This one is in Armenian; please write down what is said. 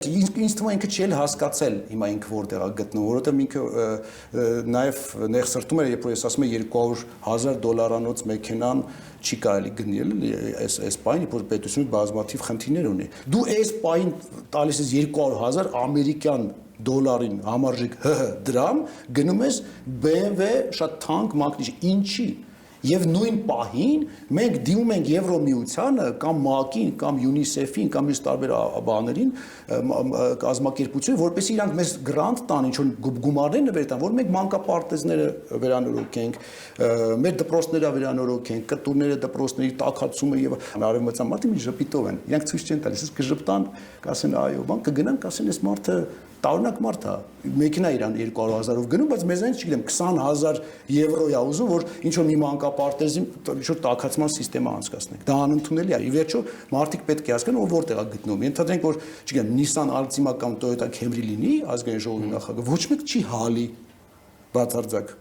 Ինձ թվում է ինքը չի էլ հասկացել հիմա ինքը որտեղ է գտնում, որովհետև ինքը նաև նեղսրտում էր, երբ որ ես ասում եմ $200,000 մեքենան չի կարելի գնել այս պահին, որ պետությունը բազմաթիվ խնդիրներ ունի։ Դու այս պահին տալիս ես 200,000 ամերիկյան դոլարին համարժեք դրամ, գնում ես BMW շատ թանկ մակնիշ, ինչի։ Եվ նույն պահին մենք դիմում ենք Եվրոմիությանը կամ ՄԱԿ-ին կամ ՅՈՒՆԻՍԵՖ-ին կամ մյուս տարբեր բաներին կազմակերպություն, որպեսզի իրանք մեզ գրանտ տան, ինչ որ գումարներ նվեր տան, որ մենք մանկապարտեզները վերանորոգենք, մեր դպրոցները վերանորոգենք, կտուրները, դպրոցների տաքացումը եւ արևմտյան մարդը մի ժպիտով են։ Իրանք ցույց չեն տալիս, կժպտան, կասեն այո, բան կգնան, կասեն այս մարդը տարօրինակ մարդ է, մեքենա իրան 200,000-ով գնում, բայց մեզանից չգիտեմ 20,000 € է ուզում, որ ինչ որ մի մանկապարտեզի ինչ որ տաքացման սիստեմա անցկացնենք։ Դա անընդունելի է։ Ի վերջո մարդիկ պետք է հասկանան, որ որտեղ է գտնվում։ Ենթադրենք, որ չգիտեմ Nissan Altima կամ Toyota Camry լինի ազգային ժողովի նախագահ, ոչ մեկ չի հալի բացարձակ։